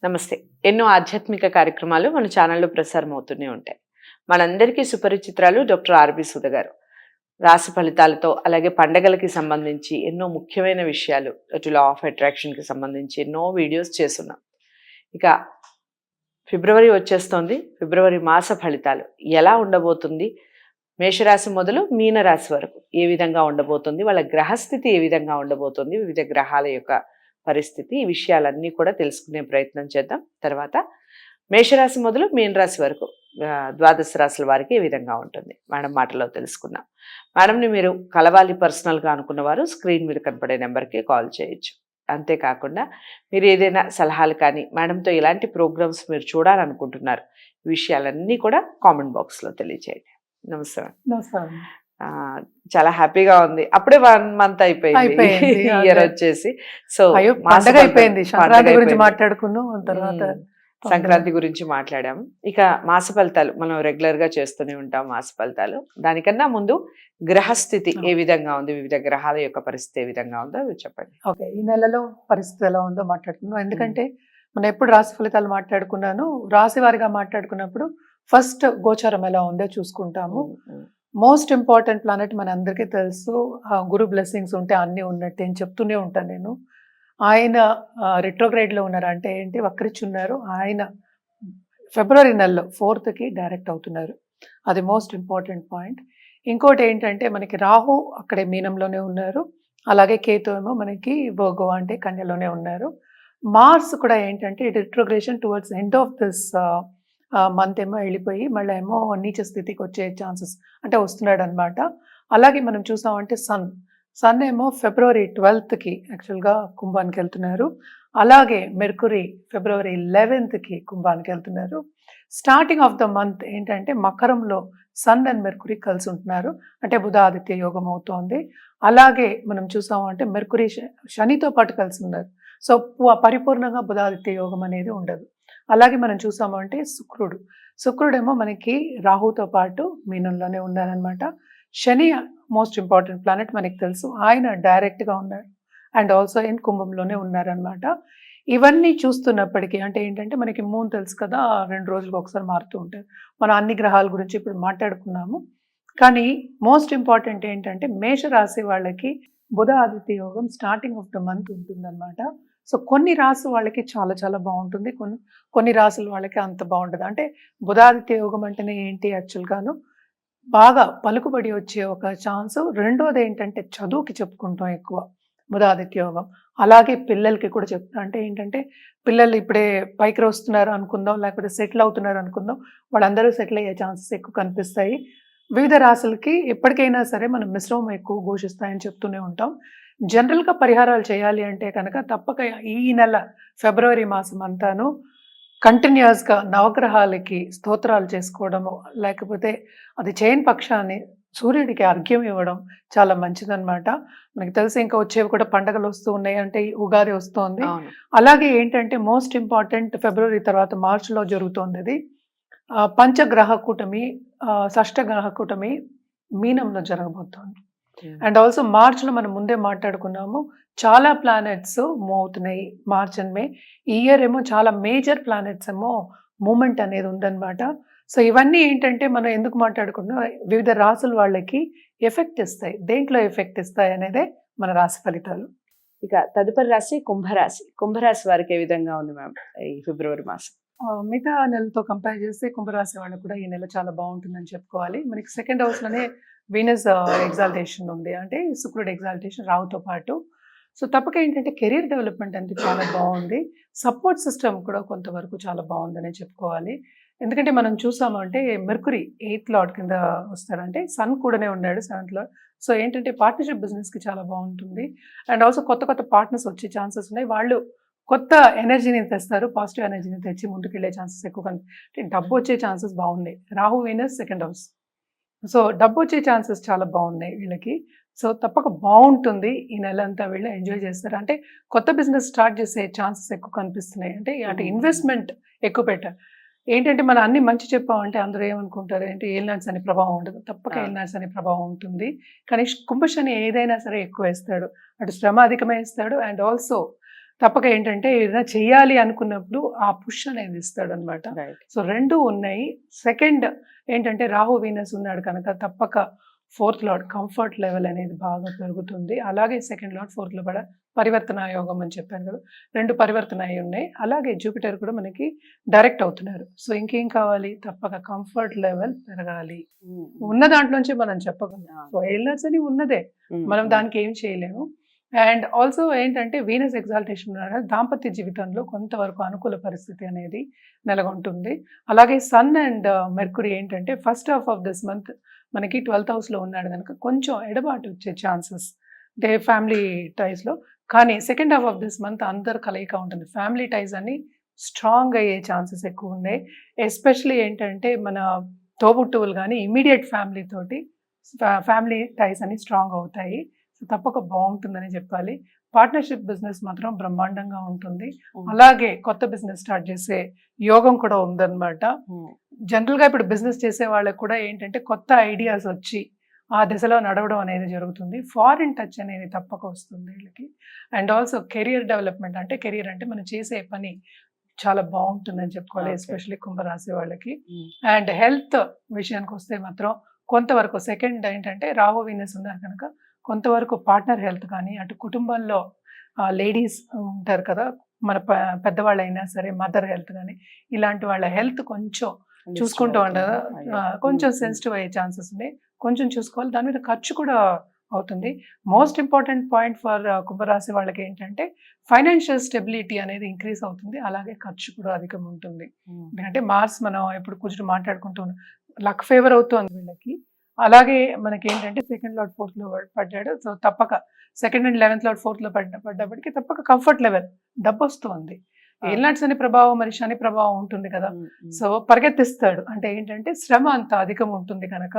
నమస్తే. ఎన్నో ఆధ్యాత్మిక కార్యక్రమాలు మన ఛానల్‌లో ప్రసారం అవుతూనే ఉంటాయి. మనందరికీ సుపరిచితురాలు డాక్టర్ ఆర్‌బి సుధ గారు. రాశి ఫలితాలతో అలాగే పండగలకి సంబంధించి ఎన్నో ముఖ్యమైన విషయాలు, అటు లా ఆఫ్ అట్రాక్షన్‌కి సంబంధించి ఎన్నో వీడియోస్ చేసున్నాం. ఇక ఫిబ్రవరి వచ్చేస్తోంది. ఫిబ్రవరి మాస ఫలితాలు ఎలా ఉండబోతుంది? మేషరాశి మొదలు మీనరాశి వరకు ఏ విధంగా ఉండబోతుంది? వాళ్ళ గ్రహస్థితి ఏ విధంగా ఉండబోతుంది? వివిధ గ్రహాల యొక్క పరిస్థితి, ఈ విషయాలన్నీ కూడా తెలుసుకునే ప్రయత్నం చేద్దాం. తర్వాత మేషరాశి మొదలు మీనరాశి వరకు ద్వాదశ రాశుల వారికి ఏ విధంగా ఉంటుంది మేడం మాటలో తెలుసుకుందాం. మేడంని మీరు కలవాలి పర్సనల్గా అనుకున్న వారు స్క్రీన్ మీద కనపడే నెంబర్కి కాల్ చేయొచ్చు. అంతేకాకుండా మీరు ఏదైనా సలహాలు కానీ మేడంతో ఎలాంటి ప్రోగ్రామ్స్ మీరు చూడాలనుకుంటున్నారు, ఈ విషయాలన్నీ కూడా కామెంట్ బాక్స్లో తెలియజేయండి. నమస్తే మేడం. నమస్కారం. చాలా హ్యాపీగా ఉంది. అప్పుడే 1 మంత్ అయిపోయింది ఇయర్ వచ్చేసి. సో అయ్యో, పండగ అయిపోయింది. సంక్రాంతి గురించి మాట్లాడుకున్నాం. తర్వాత సంక్రాంతి గురించి మాట్లాడాము. ఇక మాస ఫలితాలు మనం రెగ్యులర్ గా చేస్తూనే ఉంటాం. మాస ఫలితాలు దానికన్నా ముందు గ్రహస్థితి ఏ విధంగా ఉంది, వివిధ గ్రహాల యొక్క పరిస్థితి ఏ విధంగా ఉందో అవి చెప్పండి. ఓకే, ఈ నెలలో పరిస్థితి ఎలా ఉందో మాట్లాడుకున్నాం. ఎందుకంటే మనం ఎప్పుడు రాశి ఫలితాలు మాట్లాడుకున్నాను, రాశి వారిగా మాట్లాడుకున్నప్పుడు ఫస్ట్ గోచారం ఎలా ఉందో చూసుకుంటాము. మోస్ట్ ఇంపార్టెంట్ ప్లానెట్ మన అందరికీ తెలుసు. గురు బ్లెస్సింగ్స్ ఉంటే అన్నీ ఉన్నట్టు అని చెప్తూనే ఉంటాను నేను. ఆయన రిట్రోగ్రేడ్లో ఉన్నారు, అంటే ఏంటి వక్రిచున్నారు. ఆయన ఫిబ్రవరి నెలలో 4th డైరెక్ట్ అవుతున్నారు. అది మోస్ట్ ఇంపార్టెంట్ పాయింట్. ఇంకోటి ఏంటంటే మనకి రాహు అక్కడే మీనంలోనే ఉన్నారు, అలాగే కేతు ఏమో మనకి వర్గో అంటే కన్యలోనే ఉన్నారు. మార్స్ కూడా ఏంటంటే retrogression towards end of this month ఏమో వెళ్ళిపోయి మళ్ళీ ఏమో నీచ స్థితికి వచ్చే ఛాన్సెస్ అంటే వస్తున్నాడు అనమాట. అలాగే మనం చూసామంటే సన్ ఏమో ఫిబ్రవరి 12th యాక్చువల్గా కుంభానికి వెళ్తున్నారు. అలాగే మెర్కురీ ఫిబ్రవరి 11th కుంభానికి వెళ్తున్నారు. స్టార్టింగ్ ఆఫ్ ద మంత్ ఏంటంటే మకరంలో సన్ అండ్ మెర్కురీ కలిసి ఉంటున్నారు, అంటే బుధ ఆదిత్య యోగం అవుతోంది. అలాగే మనం చూసామంటే మెర్కురీ శనితో పాటు కలిసి ఉన్నారు. సో పరిపూర్ణంగా బుధాదిత్య యోగం అనేది ఉండదు. అలాగే మనం చూసామంటే శుక్రుడేమో మనకి రాహుతో పాటు మీనంలోనే ఉన్నారనమాట. శని మోస్ట్ ఇంపార్టెంట్ ప్లానెట్ మనకి తెలుసు, ఆయన డైరెక్ట్గా ఉన్నారు అండ్ ఆల్సో ఇన్ కుంభంలోనే ఉన్నారనమాట. ఇవన్నీ చూస్తున్నప్పటికీ అంటే ఏంటంటే మనకి మూన్ తెలుసు కదా, 2 రోజులకు ఒకసారి మారుతూ ఉంటారు. మనం అన్ని గ్రహాల గురించి ఇప్పుడు మాట్లాడుకున్నాము. కానీ మోస్ట్ ఇంపార్టెంట్ ఏంటంటే మేషరాశి వాళ్ళకి బుధ ఆదిత్య యోగం స్టార్టింగ్ ఆఫ్ ద మంత్ ఉంటుందన్నమాట. సో కొన్ని రాశి వాళ్ళకి చాలా చాలా బాగుంటుంది, కొన్ని రాశుల వాళ్ళకి అంత బాగుంటుంది. అంటే బుధాదిత్య యోగం అంటేనే ఏంటి యాక్చువల్గాను బాగా పలుకుబడి వచ్చే ఒక ఛాన్స్. రెండోది ఏంటంటే చదువుకి చెప్పుకుంటాం ఎక్కువ బుధాదిత్య యోగం. అలాగే పిల్లలకి కూడా చెప్తాం. అంటే ఏంటంటే పిల్లలు ఇప్పుడే పైకి వస్తున్నారు అనుకుందాం, లేకపోతే సెటిల్ అవుతున్నారు అనుకుందాం, వాళ్ళందరూ సెటిల్ అయ్యే ఛాన్సెస్ ఎక్కువ కనిపిస్తాయి. వివిధ రాశులకి ఎప్పటికైనా సరే మనం మిశ్రమం ఎక్కువ ఘోషిస్తాయని చెప్తూనే ఉంటాం. జనరల్గా పరిహారాలు చేయాలి అంటే కనుక తప్పక ఈ నెల ఫిబ్రవరి మాసం అంతాను కంటిన్యూస్గా నవగ్రహాలకి స్తోత్రాలు చేసుకోవడము, లేకపోతే అది చేయని పక్షాన్ని సూర్యుడికి అర్ఘ్యం ఇవ్వడం చాలా మంచిదన్నమాట. మనకి తెలిసి ఇంకా వచ్చేవి కూడా పండగలు వస్తూ ఉన్నాయి, అంటే ఉగాది వస్తోంది. అలాగే ఏంటంటే మోస్ట్ ఇంపార్టెంట్ ఫిబ్రవరి తర్వాత మార్చిలో జరుగుతోంది అది పంచగ్రహ కూటమి, షష్ఠ గ్రహ కూటమి మీనంలో జరగబోతోంది. అండ్ ఆల్సో మార్చ్లో మనం ముందే మాట్లాడుకున్నాము, చాలా ప్లానెట్స్ మూవ్ అవుతున్నాయి మార్చ్ అండ్ మే. ఈ ఇయర్ ఏమో చాలా మేజర్ ప్లానెట్స్ ఏమో మూమెంట్ అనేది ఉందన్నమాట. సో ఇవన్నీ ఏంటంటే మనం ఎందుకు మాట్లాడుకున్నాం, వివిధ రాసుల వాళ్ళకి ఎఫెక్ట్ ఇస్తాయి. దేంట్లో ఎఫెక్ట్ ఇస్తాయి అనేదే మన రాశి ఫలితాలు. ఇక తదుపరి రాశి కుంభరాశి. కుంభరాశి వారికి ఏ విధంగా ఉంది మ్యామ్ ఈ ఫిబ్రవరి మాసం? మిగతా నెలతో కంపేర్ చేస్తే కుంభరాశి వాళ్ళకు కూడా ఈ నెల చాలా బాగుంటుందని చెప్పుకోవాలి. మనకి సెకండ్ హౌస్లోనే వీనస్ ఎగ్జాల్టేషన్ ఉంది, అంటే శుక్రుడు ఎగ్జాల్టేషన్ రావుతో పాటు. సో తప్పక ఏంటంటే కెరీర్ డెవలప్మెంట్ అనేది చాలా బాగుంది. సపోర్ట్ సిస్టమ్ కూడా కొంతవరకు చాలా బాగుందని చెప్పుకోవాలి. ఎందుకంటే మనం చూసామంటే మెర్కురీ 8th లార్డ్ కింద వస్తాడంటే సన్ కూడానే ఉన్నాడు 7th లార్డ్. సో ఏంటంటే పార్ట్నర్షిప్ బిజినెస్కి చాలా బాగుంటుంది. అండ్ ఆల్సో కొత్త కొత్త పార్ట్నర్స్ వచ్చే ఛాన్సెస్ ఉన్నాయి. వాళ్ళు కొత్త ఎనర్జీని తెస్తారు, పాజిటివ్ ఎనర్జీని తెచ్చి ముందుకు వెళ్ళే ఛాన్సెస్ ఎక్కువ అంటే డబ్బు వచ్చే ఛాన్సెస్ బాగున్నాయి. Rahu Venus second house, so డబ్బు వచ్చే ఛాన్సెస్ చాలా బాగున్నాయి వీళ్ళకి. సో తప్పక బాగుంటుంది ఈ నెల అంతా, వీళ్ళు ఎంజాయ్ చేస్తారు. అంటే కొత్త బిజినెస్ స్టార్ట్ చేసే ఛాన్సెస్ ఎక్కువ కనిపిస్తున్నాయి. అంటే అటు ఇన్వెస్ట్మెంట్ ఎక్కువ పెట్టారు. ఏంటంటే మనం అన్ని మంచి చెప్పామంటే అందరూ ఏమనుకుంటారు అంటే ఏలినాడ్స్ అనే ప్రభావం ఉండదు. తప్పక ఏలినాడ్స్ అనే ప్రభావం ఉంటుంది. కానీ కుంభశని ఏదైనా సరే ఎక్కువ వేస్తాడు, అటు శ్రమ అధికమే ఇస్తాడు అండ్ ఆల్సో తప్పక ఏంటంటే ఏదైనా చెయ్యాలి అనుకున్నప్పుడు ఆ పుష్ అనేది ఇస్తాడు అనమాట. రైట్. సో 2 ఉన్నాయి. సెకండ్ ఏంటంటే రాహు వీనస్ ఉన్నాడు కనుక తప్పక 4th లార్డ్ కంఫర్ట్ లెవెల్ అనేది బాగా పెరుగుతుంది. అలాగే సెకండ్ లార్డ్ 4th లో కూడా పరివర్తన యోగం అని చెప్పాను కదా, 2 పరివర్తన అయి ఉన్నాయి. అలాగే జూపిటర్ కూడా మనకి డైరెక్ట్ అవుతున్నారు. సో ఇంకేం కావాలి, తప్పక కంఫర్ట్ లెవెల్ పెరగాలి. ఉన్న దాంట్లోంచి మనం చెప్పగలం. సో ఎయిలర్స్ అని ఉన్నదే, మనం దానికి ఏం చేయలేము. అండ్ ఆల్సో ఏంటంటే వీనస్ ఎగ్జాల్టేషన్ ద్వారా దాంపత్య జీవితంలో కొంతవరకు అనుకూల పరిస్థితి అనేది నెలకొంటుంది. అలాగే సన్ అండ్ మెర్కురీ ఏంటంటే first half of this month మనకి 12th హౌస్లో ఉన్నాడు కనుక కొంచెం ఎడబాటు వచ్చే ఛాన్సెస్ అంటే ఫ్యామిలీ టైస్లో. కానీ second half of this month అందరు కలయిక ఉంటుంది. ఫ్యామిలీ టైస్ అన్ని స్ట్రాంగ్ అయ్యే ఛాన్సెస్ ఎక్కువ ఉన్నాయి. ఎస్పెషలీ ఏంటంటే మన తోబుట్టువులు కానీ ఇమీడియట్ ఫ్యామిలీ తోటి ఫ్యామిలీ టైస్ అన్ని స్ట్రాంగ్ అవుతాయి. సో తప్పక బాగుంటుందని చెప్పాలి. పార్ట్నర్షిప్ బిజినెస్ మాత్రం బ్రహ్మాండంగా ఉంటుంది. అలాగే కొత్త బిజినెస్ స్టార్ట్ చేసే యోగం కూడా ఉందన్నమాట. జనరల్గా ఇప్పుడు బిజినెస్ చేసే వాళ్ళకి కూడా ఏంటంటే కొత్త ఐడియాస్ వచ్చి ఆ దిశలో నడవడం అనేది జరుగుతుంది. ఫారిన్ టచ్ అనేది తప్పక వస్తుంది వీళ్ళకి. అండ్ ఆల్సో కెరియర్ డెవలప్మెంట్, అంటే కెరియర్ అంటే మనం చేసే పని చాలా బాగుంటుందని చెప్పుకోవాలి, ఎస్పెషల్లీ కుంభరాశి వాళ్ళకి. అండ్ హెల్త్ విషయానికి వస్తే మాత్రం కొంతవరకు సెకండ్ ఏంటంటే రాహు వీనస్ ఉన్నారు కనుక కొంతవరకు పార్ట్నర్ హెల్త్ కానీ, అటు కుటుంబంలో లేడీస్ ఉంటారు కదా, మన పెద్దవాళ్ళు అయినా సరే మదర్ హెల్త్ కానీ, ఇలాంటి వాళ్ళ హెల్త్ కొంచెం చూసుకుంటూ ఉండదు, కొంచెం సెన్సిటివ్ అయ్యే ఛాన్సెస్ ఉన్నాయి. కొంచెం చూసుకోవాలి. దాని మీద ఖర్చు కూడా అవుతుంది. మోస్ట్ ఇంపార్టెంట్ పాయింట్ ఫర్ కుంభరాశి వాళ్ళకి ఏంటంటే ఫైనాన్షియల్ స్టెబిలిటీ అనేది ఇంక్రీజ్ అవుతుంది. అలాగే ఖర్చు కూడా అధికం ఉంటుంది. ఎందుకంటే మార్స్ మనం ఎప్పుడు కూర్చొని మాట్లాడుకుంటూ లక్ ఫేవర్ అవుతుంది వీళ్ళకి. అలాగే మనకి ఏంటంటే సెకండ్ లార్డ్ 4th లో పడ్డాడు. సో తప్పక second and 11th lord 4th లో పడ్డప్పటికి తప్పక కంఫర్ట్ లెవెల్ డబ్బు వస్తుంది. ఏలినాటి శని ప్రభావం మరి శని ప్రభావం ఉంటుంది కదా, సో పరిగెత్తిస్తాడు. అంటే ఏంటంటే శ్రమ అంత అధికం ఉంటుంది కనుక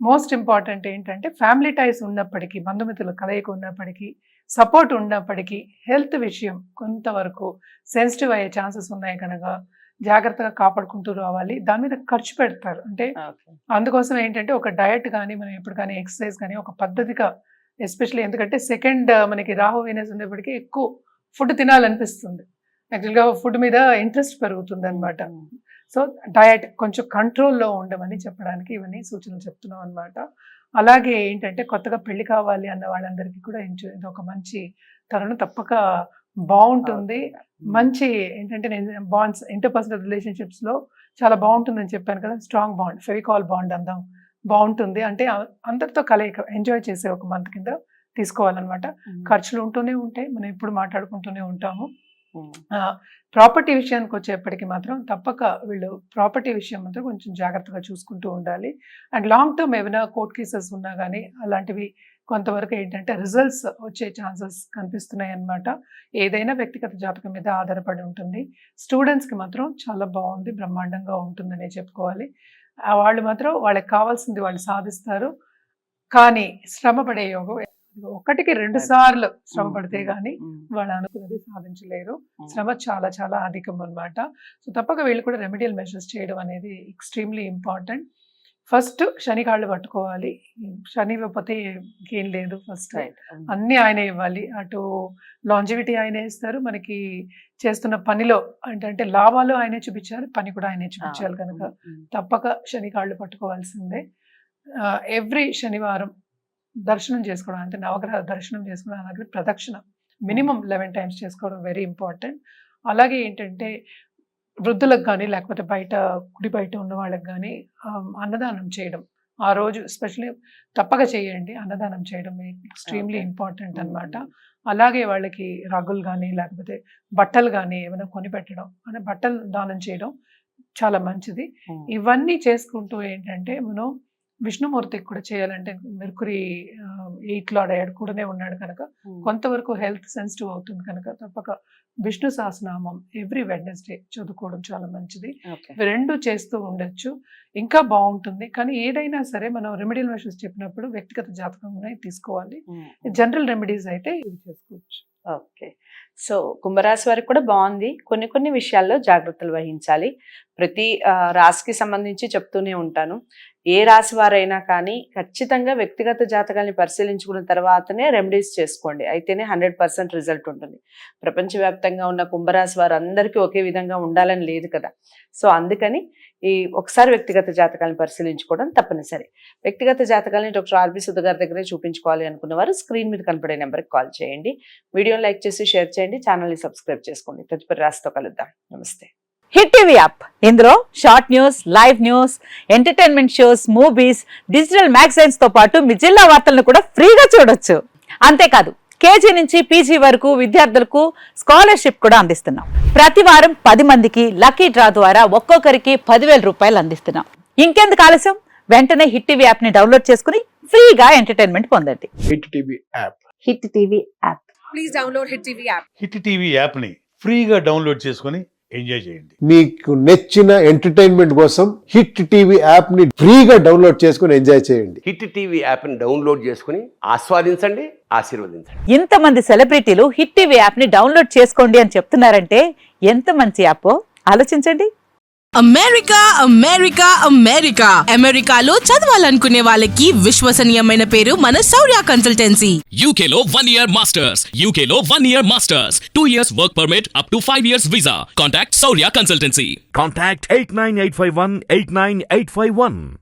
మోస్ట్ ఇంపార్టెంట్ ఏంటంటే ఫ్యామిలీ టైస్ ఉన్నప్పటికీ, బంధుమిత్రుల కలయిక ఉన్నప్పటికీ, సపోర్ట్ ఉన్నప్పటికీ హెల్త్ విషయం కొంతవరకు సెన్సిటివ్ అయ్యే ఛాన్సెస్ ఉన్నాయి కనుక జాగ్రత్తగా కాపాడుకుంటూ రావాలి. దాని మీద ఖర్చు పెడతారు. అంటే అందుకోసం ఏంటంటే ఒక డయట్ కానీ, మనం ఎప్పుడు కానీ ఎక్సర్సైజ్ కానీ ఒక పద్ధతిగా, ఎస్పెషల్లీ ఎందుకంటే సెకండ్ మనకి రాహు వీనస్ ఉండేప్పటికీ ఎక్కువ ఫుడ్ తినాలనిపిస్తుంది. యాక్చువల్గా ఫుడ్ మీద ఇంట్రెస్ట్ పెరుగుతుంది అనమాట. సో డయట్ కొంచెం కంట్రోల్లో ఉండమని చెప్పడానికి ఇవన్నీ సూచనలు చెప్తున్నాం అనమాట. అలాగే ఏంటంటే కొత్తగా పెళ్లి కావాలి అన్న వాళ్ళందరికీ కూడా ఇది ఒక మంచి తరుణం, తప్పక బాగుంటుంది. మంచి ఏంటంటే నేను బాండ్స్, ఇంటర్పర్సనల్ రిలేషన్షిప్స్ లో చాలా బాగుంటుందని చెప్పాను కదా, స్ట్రాంగ్ బాండ్, ఫెవికాల్ బాండ్ అందాం బాగుంటుంది. అంటే అందరితో కలయిక ఎంజాయ్ చేసే ఒక మంత్ కింద తీసుకోవాలన్నమాట. ఖర్చులు ఉంటూనే ఉంటాయి, మనం ఎప్పుడు మాట్లాడుకుంటూనే ఉంటాము. ప్రాపర్టీ విషయానికి వచ్చేప్పటికి మాత్రం తప్పక వీళ్ళు ప్రాపర్టీ విషయం మాత్రం కొంచెం జాగ్రత్తగా చూసుకుంటూ ఉండాలి. అండ్ లాంగ్ టర్మ్ ఏమైనా కోర్ట్ కేసెస్ ఉన్నా కానీ అలాంటివి కొంతవరకు ఏంటంటే రిజల్ట్స్ వచ్చే ఛాన్సెస్ కనిపిస్తున్నాయి అన్నమాట. ఏదైనా వ్యక్తిగత జాతకం మీద ఆధారపడి ఉంటుంది. స్టూడెంట్స్కి మాత్రం చాలా బాగుంది, బ్రహ్మాండంగా ఉంటుందనే చెప్పుకోవాలి. వాళ్ళు మాత్రం వాళ్ళకి కావాల్సింది వాళ్ళు సాధిస్తారు. కానీ శ్రమ పడే యోగం, ఒకటికి 2 సార్లు శ్రమ పడితే గానీ వాళ్ళు అనుకున్నది సాధించలేరు. శ్రమ చాలా చాలా అధికం అన్నమాట. సో తప్పక వీళ్ళు కూడా రెమెడియల్ మెజర్స్ చేయడం అనేది ఎక్స్ట్రీమ్లీ ఇంపార్టెంట్. ఫస్ట్ శని కాళ్ళు పట్టుకోవాలి. శని ఇవ్వకపోతే ఇంకేం లేదు. ఫస్ట్ అన్ని ఆయనే ఇవ్వాలి. అటు లాంజివిటీ ఆయనే ఇస్తారు, మనకి చేస్తున్న పనిలో అంటే లాభాలు ఆయనే చూపించాలి, పని కూడా ఆయనే చూపించాలి కనుక తప్పక శని కాళ్ళు పట్టుకోవాల్సిందే. ఎవ్రీ శనివారం దర్శనం చేసుకోవడం, అంటే నవగ్రహ దర్శనం చేసుకోవడం, అలాగే ప్రదక్షిణ మినిమం 11 times చేసుకోవడం వెరీ ఇంపార్టెంట్. అలాగే ఏంటంటే వృద్ధులకు కానీ లేకపోతే బయట గుడి బయట ఉన్న వాళ్ళకి కానీ అన్నదానం చేయడం ఆ రోజు ఎస్పెషల్లీ తప్పక చేయండి. అన్నదానం చేయడం ఎక్స్ట్రీమ్లీ ఇంపార్టెంట్ అన్నమాట. అలాగే వాళ్ళకి రగ్గులు కానీ లేకపోతే బట్టలు కానీ ఏమైనా కొని పెట్టడం, అంటే బట్టలు దానం చేయడం చాలా మంచిది. ఇవన్నీ చేసుకుంటూ ఏంటంటే మనం విష్ణుమూర్తికి కూడా చేయాలంటే మెర్కురీ 8th లార్డ్ అయ్యాడు, కూడానే ఉన్నాడు కనుక కొంతవరకు హెల్త్ సెన్సిటివ్ అవుతుంది కనుక తప్పక విష్ణు సహస్రనామం ఎవ్రీ వెడ్నెస్డే చదువుకోవడం చాలా మంచిది. రెండు చేస్తూ ఉండొచ్చు, ఇంకా బాగుంటుంది. కానీ ఏదైనా సరే మనం రెమెడియల్ మెషర్స్ చెప్పినప్పుడు వ్యక్తిగత జాతకం తీసుకోవాలి. జనరల్ రెమెడీస్ అయితే ఇవి చేసుకోవచ్చు. ఓకే. సో కుంభరాశి వారికి కూడా బాగుంది. కొన్ని విషయాల్లో జాగ్రత్తలు వహించాలి. ప్రతి రాశికి సంబంధించి చెప్తూనే ఉంటాను. ఏ రాశి వారైనా కానీ ఖచ్చితంగా వ్యక్తిగత జాతకాల్ని పరిశీలించుకున్న తర్వాతనే రెమెడీస్ చేసుకోండి. అయితేనే 100% రిజల్ట్ ఉంటుంది. ప్రపంచవ్యాప్తంగా ఉన్న కుంభరాశి వారందరికీ ఒకే విధంగా ఉండాలని లేదు కదా. సో అందుకని ఒకసారి వ్యక్తిగత జాతకాలను పరిశీలించుకోవడం తప్పనిసరి. వ్యక్తిగత జాతకాలని డాక్టర్ ఆర్బి సుధ గారి దగ్గరే చూపించుకోవాలి అనుకున్న వారు స్క్రీన్ మీద కనపడే నెంబర్కి కాల్ చేయండి. వీడియోని లైక్ చేసి షేర్ చేయండి. ఛానల్ని సబ్స్క్రైబ్ చేసుకోండి. తదుపరి రాశితో కలుద్దాం. నమస్తే. హిట్ టీవీ యాప్ ఇందులో short news, live news, entertainment shows, movies, digital magazines తో పాటు మీ జిల్లా వార్తలను కూడా ఫ్రీగా చూడొచ్చు. అంతేకాదు కేజీ నుంచి పీజీ వరకు విద్యార్థులకు స్కాలర్షిప్ కూడా అందిస్తున్నాం. ప్రతి వారం 10 మందికి లక్కీ డ్రా ద్వారా ఒక్కొక్కరికి 10,000 రూపాయలు అందిస్తున్నాం. ఇంకెందుకు ఆలస్యం, వెంటనే హిట్ టీవీ యాప్ ని డౌన్లోడ్ చేసుకుని ఫ్రీగా ఎంటర్టైన్మెంట్ పొందండి. Hit TV app. Hit TV app. Please download Hit TV app. Hit TV యాప్ని ఫ్రీగా డౌన్లోడ్ చేసుకొని ఎంజాయ్ చేయండి. మీకు నచ్చిన ఎంటర్టైన్మెంట్ కోసం హిట్ టీవీ యాప్ ని ఫ్రీగా డౌన్లోడ్ చేసుకుని ఎంజాయ్ చేయండి. హిట్ టీవీ యాప్ని డౌన్లోడ్ చేసుకుని ఆస్వాదించండి, ఆశీర్వదించండి. ఇంతమంది సెలబ్రిటీలు హిట్ టీవీ యాప్ ని డౌన్లోడ్ చేసుకోండి అని చెప్తున్నారంటే ఎంత మంచి యాప్ ఆలోచించండి. అమెరికా అమెరికాలో చదవాలనుకునే వాళ్ళకి విశ్వసనీయమైన పేరు మన శౌర్య consultancy. UK Law 1 Year Masters. UK Law 1 Year Masters. 2 years work permit up to 5 years visa. Contact Saurya Consultancy. Contact 89851 89851.